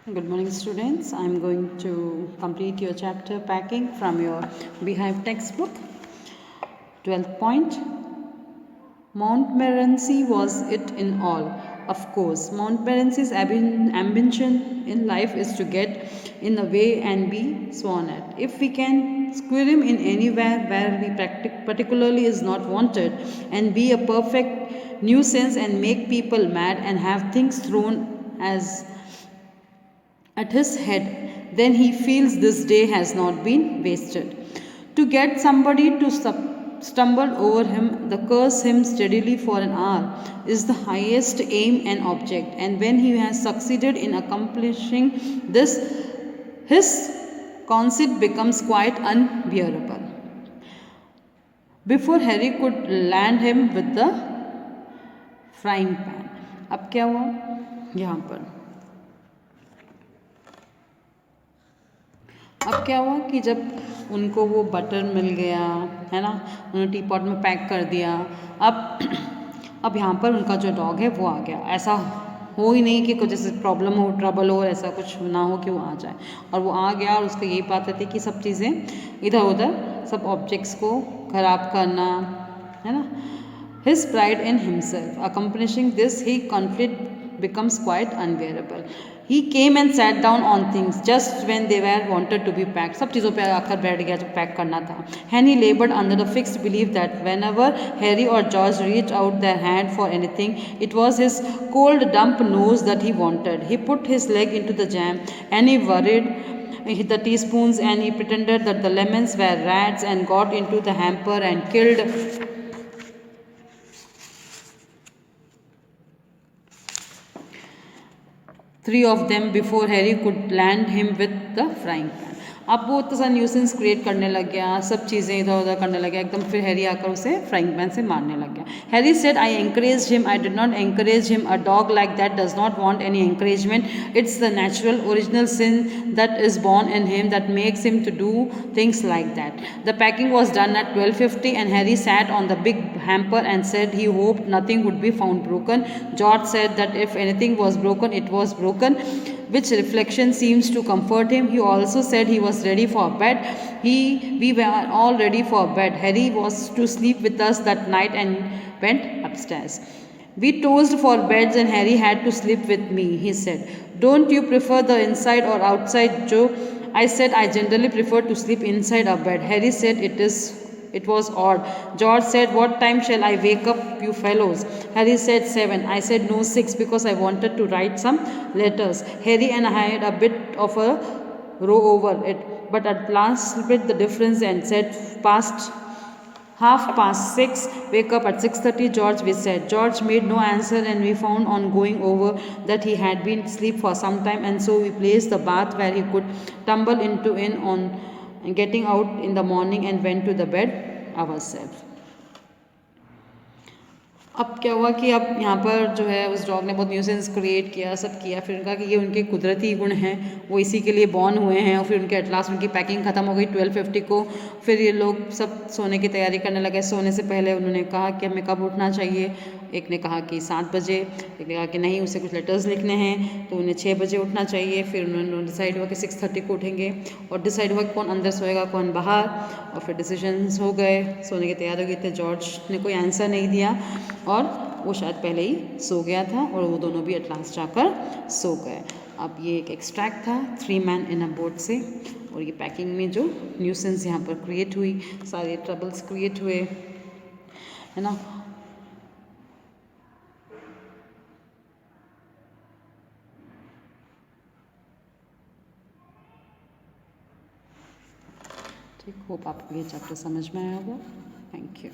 Good morning, students. I'm going to complete your chapter packing from your Beehive textbook. 12th point. Montmorency was it in all? Of course, Montmorency's ambition in life is to get in the way and be sworn at. If we can square him in anywhere where we particularly is not wanted and be a perfect nuisance and make people mad and have things thrown as at his head, then he feels this day has not been wasted. To get somebody to stumble over him, the curse him steadily for an hour, is the highest aim and object. And when he has succeeded in accomplishing this, his conceit becomes quite unbearable. Before Harry could land him with the frying pan. अब क्या हुआ यहाँ पर? अब क्या हुआ कि जब उनको वो बटर मिल गया है ना, उन्होंने टी पॉट में पैक कर दिया। अब यहाँ पर उनका जो डॉग है वो आ गया। ऐसा हो ही नहीं कि कुछ जैसे प्रॉब्लम हो, ट्रबल हो, ऐसा कुछ ना हो कि वो आ जाए। और वो आ गया और उसको यही बात थी कि सब चीज़ें इधर उधर सब ऑब्जेक्ट्स को ख़राब करना, है ना। His pride in himself, accomplishing this, he conflict becomes quite unbearable. He came and sat down on things just when they were wanted to be packed. सब चीज़ों पे आकर बैठ गया जब पैक करना था. And he labored under the fixed belief that whenever Harry or George reached out their hand for anything, it was his cold, dumb nose that he wanted. He put his leg into the jam and he worried the teaspoons and he pretended that the lemons were rats and got into the hamper and killed three of them before Harry could land him with the frying pan. अब वो इतना सा nuisance create करने लग गया, सब चीज़ें इधर उधर करने लग गया एकदम। फिर हैरी आकर उसे फ्राइंग पैन से मारने लग गया। Harry said I encourage him, I did not encourage him, a dog like that does not want any encouragement, it's the natural original sin that is born in him that makes him to do things like that. The packing was done at 12:50 and Harry sat on the big hamper and said he hoped nothing would be found broken. George said that if anything was broken, it was broken, which reflection seems to comfort him. He also said he was ready for bed. We were all ready for bed. Harry was to sleep with us that night and went upstairs. We tossed for beds and Harry had to sleep with me, he said. Don't you prefer the inside or outside, Joe? I said I generally prefer to sleep inside a bed. Harry said it was odd. George said, what time shall I wake up, you fellows? Harry said 7. I said no, 6, because I wanted to write some letters. Harry and I had a bit of a row over it, but at last split the difference and said half past 6. Wake up at 6:30, George, we said. George made no answer and we found on going over that he had been asleep for some time, and so we placed the bath where he could tumble in on getting out in the morning and went to the bed ourselves. अब क्या हुआ कि अब यहाँ पर जो है उस डॉग ने बहुत न्यूसेंस क्रिएट किया, सब किया। फिर उनका कि ये उनके कुदरती गुण हैं, वो इसी के लिए बॉर्न हुए हैं। और फिर उनके एटलास्ट उनकी पैकिंग ख़त्म हो गई 12:50 को। फिर ये लोग सब सोने की तैयारी करने लगे। सोने से पहले उन्होंने कहा कि हमें कब उठना चाहिए। एक ने कहा कि 7 बजे, एक ने कहा कि नहीं, उसे कुछ लेटर्स लिखने हैं तो उन्हें 6 बजे उठना चाहिए। फिर उन्होंने डिसाइड हुआ कि 6:30 को उठेंगे और डिसाइड हुआ कि कौन अंदर सोएगा कौन बाहर। और फिर डिसीजंस हो गए, सोने की तैयारी हो गई। थे जॉर्ज ने कोई आंसर नहीं दिया और वो शायद पहले ही सो गया था और वो दोनों भी एटलास्ट जाकर सो गए। अब ये एक एक्सट्रैक्ट था 3 मैन इन अ बोट से। और ये पैकिंग में जो न्यूसेंस यहाँ पर क्रिएट हुई, सारे ट्रबल्स क्रिएट हुए, है ना। ठीक, होप आपको ये चैप्टर समझ में आया होगा। Thank you.